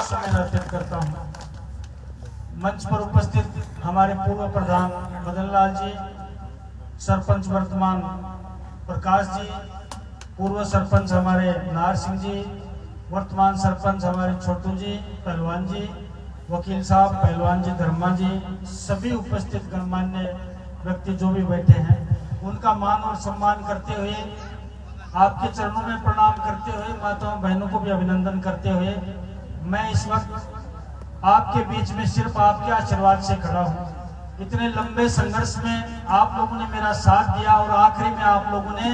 समय अर्पित करता हूँ। मंच पर उपस्थित हमारे पूर्व प्रधान मदन लाल जी, सरपंच वर्तमान प्रकाश जी, पूर्व सरपंच हमारे नार सिंह जी, वर्तमान सरपंच हमारे छोटू जी पहलवान जी, वकील साहब पहलवान जी धर्मा जी, सभी उपस्थित गणमान्य व्यक्ति जो भी बैठे हैं, उनका मान और सम्मान करते हुए, आपके चरणों में प्रणाम करते हुए, माताओं बहनों को भी अभिनंदन करते हुए, मैं इस वक्त आपके बीच में सिर्फ आपके आशीर्वाद से खड़ा हूँ। इतने लंबे संघर्ष में आप लोगों ने मेरा साथ दिया और आखिरी में आप लोगों ने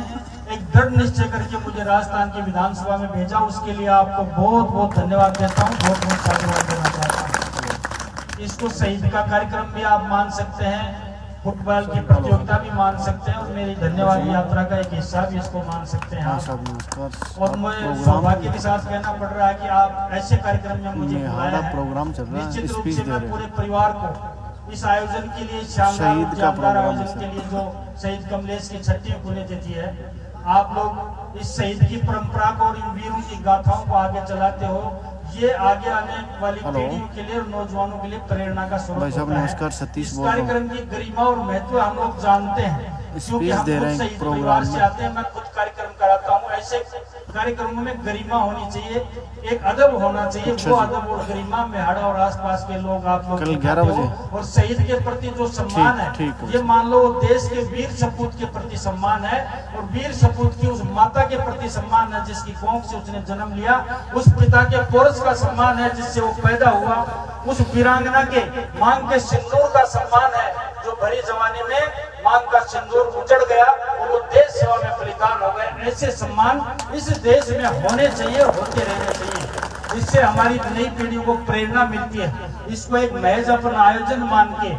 एक दृढ़ निश्चय करके मुझे राजस्थान की विधानसभा में भेजा। उसके लिए आपको बहुत बहुत धन्यवाद देता हूँ, बहुत बहुत साधुवाद देना चाहता हूँ। इसको शहीद का कार्यक्रम भी आप मान सकते हैं, फुटबॉल की प्रतियोगिता भी मान सकते हैं और मेरी धन्यवाद यात्रा का एक हिस्सा भी इसको मान सकते हैं आप। और मुझे सौभाग्य के साथ कहना पड़ रहा है कि आप ऐसे कार्यक्रम में मुझे बुलाया है। निश्चित रूप से मैं पूरे परिवार को इस आयोजन के लिए, शानदार आयोजन के लिए जो शहीद कमलेश की छठी पुण्यतिथि है, आप लोग इस शहीद की परंपरा को और इन वीरों की गाथाओं को आगे चलाते हो। ये आगे आने वाली पीढ़ियों के लिए और नौजवानों के लिए प्रेरणा का स्रोत होता है। इस कार्यक्रम की गरिमा और महत्व हम लोग जानते हैं, क्योंकि हम खुद शहीद परिवार से आते हैं। मैं खुद कार्यक्रम कराता हूँ। ऐसे कार्यक्रमों में गरिमा होनी चाहिए, एक अदब होना चाहिए। वो अदब और गरिमा मेहाड़ा और आसपास के लोग आप लोग 11 बजे और शहीद के प्रति जो सम्मान है, ये मान लो देश के वीर सपूत के प्रति सम्मान है और वीर सपूत की उस माता के प्रति सम्मान है जिसकी कोख से उसने जन्म लिया, उस पिता के पोरस का सम्मान है जिससे वो पैदा हुआ, उस वीरांगना के मांग के सिंदूर का सम्मान है जो भरी जमाने में मांग का सिंदूर उजड़ गया और वो देश सेवा में बलिदान हो गए। ऐसे सम्मान इस देश में होने चाहिए और होते रहने चाहिए। इससे हमारी नई पीढ़ियों को प्रेरणा मिलती है। इसको एक महज अपना आयोजन मान के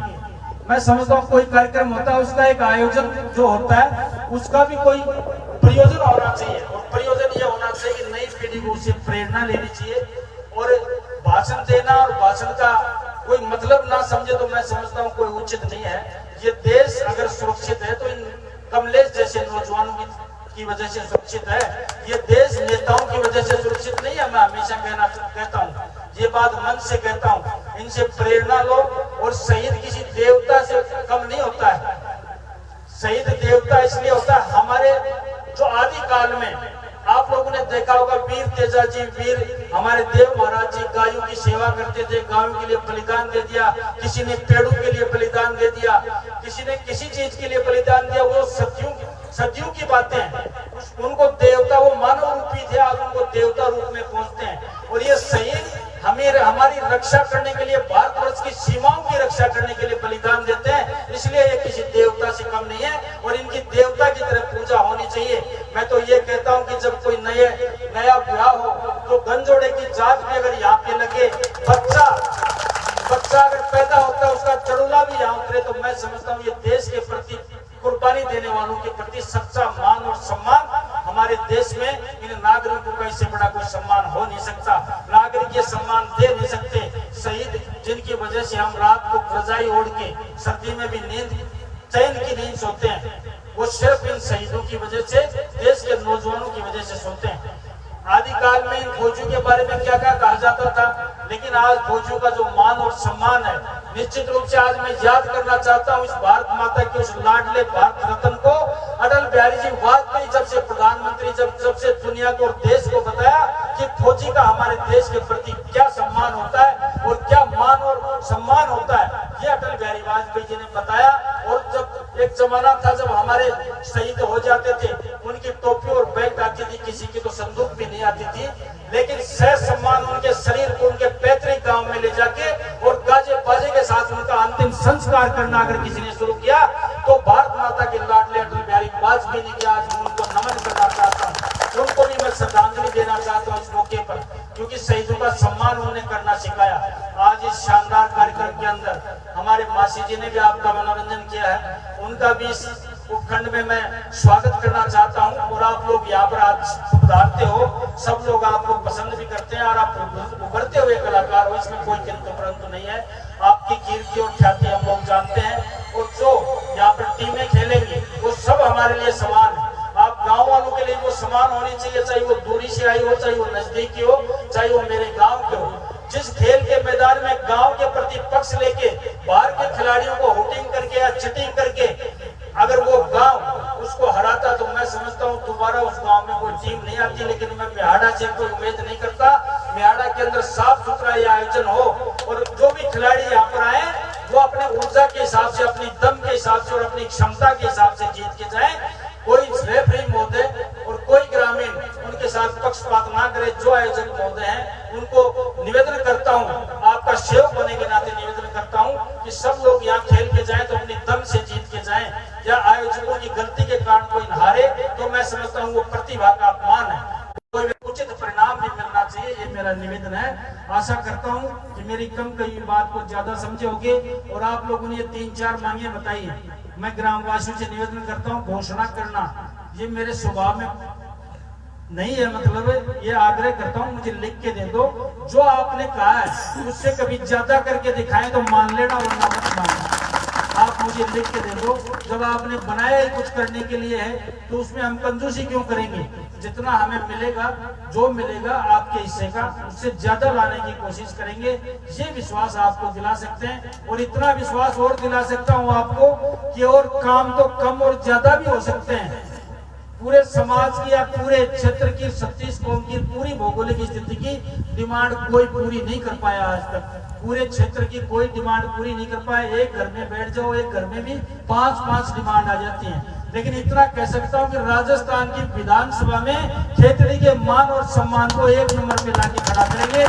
मैं समझता हूँ, कोई कार्यक्रम होता है उसका एक आयोजन जो होता है उसका भी कोई प्रयोजन होना चाहिए और प्रयोजन ये होना चाहिए कि नई पीढ़ी को उससे प्रेरणा लेनी चाहिए। और भाषण देना और भाषण का कोई मतलब ना समझे तो मैं समझता हूँ कोई उचित नहीं है। ये देश अगर सुरक्षित है तो इन कमलेश जैसे नौजवानों की वजह से सुरक्षित है। ये देश नेताओं की वजह से सुरक्षित नहीं है। मैं हमेशा कहता हूँ, ये बात मन से कहता हूँ, इनसे प्रेरणा लो। और शहीद किसी देवता से कम नहीं होता है। शहीद देवता इसलिए होता है, हमारे जो आदि काल में आप लोगों ने देखा होगा, वीर तेजा जी, वीर हमारे देव महाराज जी गायों की सेवा करते थे, गायों के लिए बलिदान दे दिया, किसी ने पेड़ों के लिए बलिदान दे दिया, किसी ने किसी चीज के लिए बलिदान दिया। वो सदियों की बातें हैं। उनको देवता, वो मानव रूपी थे, आज उनको देवता रूप में पहुंचते हैं। और ये शहीद हमारी रक्षा करने के लिए, भारतवर्ष की सीमाओं की रक्षा करने के लिए बलिदान देते हैं। इसलिए ये किसी देवता से कम नहीं है और इनकी देवता की तरह पूजा होनी चाहिए। मैं तो ये कहता हूँ कि जब कोई नया विवाह हो तो गंजोड़े की जांच भी अगर यहाँ पे लगे, बच्चा अगर पैदा होता है उसका चड़ूला भी यहाँ उतरे, तो मैं समझता हूँ ये देश के प्रति कुर्बानी देने वालों के प्रति सच्चा मान और सम्मान। हमारे देश में इन नागरिकों का इससे बड़ा कोई सम्मान हो नहीं सकता। नागरिक ये सम्मान दे नहीं सकते। शहीद जिनकी वजह से हम रात को रजाई ओढ़ के सर्दी में भी चैन की नींद सोते हैं, वो सिर्फ इन शहीदों की वजह से, देश के नौजवानों की वजह से सोते हैं। आदिकाल में इन फौजियों के बारे में क्या क्या कहा जाता था, लेकिन आज फौजियों का जो मान और सम्मान है, निश्चित रूप से आज मैं याद करना चाहता हूँ इस भारत माता के उस लाडले भारत रत्न को, अटल बिहारी जी वाजपेयी जब से प्रधानमंत्री, जब से दुनिया को और देश को बताया कि फौजी का हमारे देश के प्रति क्या सम्मान होता है और क्या मान और सम्मान होता है, ये अटल बिहारी वाजपेयी जी ने बताया। और जब एक जमाना था जब हमारे शहीद हो जाते थे, उनकी टोपी और बेल्ट आती थी, किसी की तो संदूक भी नहीं आती थी, लेकिन सह सम्मान उनके शरीर को उनके पैतृक गांव में ले जाके और गाजे बाजे के साथ उनका अंतिम संस्कार करना अगर किसी ने शुरू किया तो भारत माता के लाडले अटल बिहारी वाजपेयी ने किया। आज उनको नमन करना चाहता हूँ, उनको भी मैं श्रद्धांजलि देना चाहता हूँ इस मौके पर, क्योंकि शहीदों का सम्मान उन्होंने करना सिखाया। आज इस शानदार कार्यक्रम के अंदर हमारे मासी जी ने भी आपका मनोरंजन किया है, उनका भी इस उपखंड में मैं स्वागत करना चाहता हूं। और आप लोग यहाँ पर आज पधारते हो, सब लोग आपको पसंद भी करते हैं और आप उभरते हुए कलाकार हो, इसमें कोई किंतु परंतु नहीं है। आपकी कीर्ति और ख्याति हम लोग जानते हैं और जो यहाँ पर टीमें खेलेंगी वो सब हमारे लिए समान है। आप गांव वालों के लिए वो समान होनी चाहिए, चाहे वो दूरी से आई हो, चाहे वो नजदीकी हो, चाहे वो मेरे गांव के हो। जिस पक्ष लेके बाहर के खिलाड़ियों को हुटिंग करके या चिटिंग करके अगर वो गांव उसको हराता तो मैं समझता हूँ दोबारा उस गांव में कोई टीम नहीं आती। लेकिन मैं मिहाड़ा से कोई उम्मीद नहीं करता। मिहाड़ा के अंदर साफ सुथरा ये आयोजन हो और जो भी खिलाड़ी यहाँ पर आए वो अपने ऊर्जा के हिसाब से, अपनी दम के हिसाब से और अपनी क्षमता के हिसाब से जीत के जाए। कोई रेफरी महोदय और कोई ग्रामीण उनके साथ पक्षपात ना करे। जो आयोजक महोदय हैं उनको निवेदन करता हूँ, आपका सेवक होने के नाते निवेदन करता हूँ कि सब लोग यहाँ खेल के जाएं तो अपनी दम से जीत के जाएं। या आयोजकों की गलती के कारण कोई हारे तो मैं समझता हूँ वो प्रतिभा का अपमान है, कोई उचित परिणाम भी मिलना चाहिए। ये मेरा निवेदन है। आशा करता हूँ कि मेरी कम कही बात को ज्यादा समझोगे और आप लोगों ने ये 3-4 मांगे बताई है। मैं ग्रामवासियों से निवेदन करता हूँ घोषणा करना ये मेरे स्वभाव में नहीं है, मतलब ये आग्रह करता हूँ मुझे लिख के दे दो। जो आपने कहा है उससे कभी ज्यादा करके दिखाएं तो मान लेना वरना मत मानना। आप मुझे लिख के दे दो। जब आपने बनाया ही कुछ करने के लिए है तो उसमें हम कंजूसी क्यों करेंगे। जितना हमें मिलेगा, जो मिलेगा आपके हिस्से का, उससे ज्यादा लाने की कोशिश करेंगे। ये विश्वास आपको दिला सकते हैं और इतना विश्वास और दिला सकता हूँ आपको कि और काम तो कम और ज्यादा भी हो सकते हैं। पूरे समाज की या पूरे क्षेत्र की 36 कौम की पूरी भौगोलिक स्थिति की डिमांड कोई पूरी नहीं कर पाया आज तक। पूरे क्षेत्र की कोई डिमांड पूरी नहीं कर पाया। एक घर में बैठ जाओ, एक घर में भी 5-5 डिमांड आ जाती हैं। लेकिन इतना कह सकता हूँ कि राजस्थान की विधानसभा में खेतड़ी के मान और सम्मान को 1 नंबर पे लाके खड़ा करेंगे।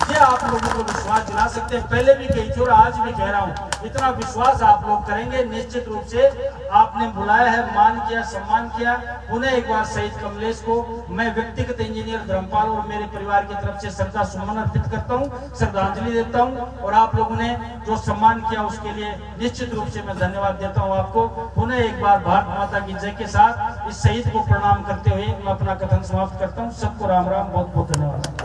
ये आप लोगों को विश्वास दिला सकते हैं। पहले भी कही थी और आज भी कह रहा हूँ, इतना विश्वास आप लोग करेंगे निश्चित रूप से। आपने बुलाया है, मान किया, सम्मान किया। उन्हें एक बार शहीद कमलेश को मैं व्यक्तिगत इंजीनियर धर्मपाल और मेरे परिवार की तरफ से श्रद्धा सुमन अर्पित करता हूँ, श्रद्धांजलि देता हूँ। और आप लोगों ने जो सम्मान किया उसके लिए निश्चित रूप से मैं धन्यवाद देता हूँ आपको। पुनः एक बार भारत माता की जय के साथ इस शहीद को प्रणाम करते हुए मैं अपना कथन समाप्त करता हूँ। सबको राम राम, बहुत बहुत धन्यवाद।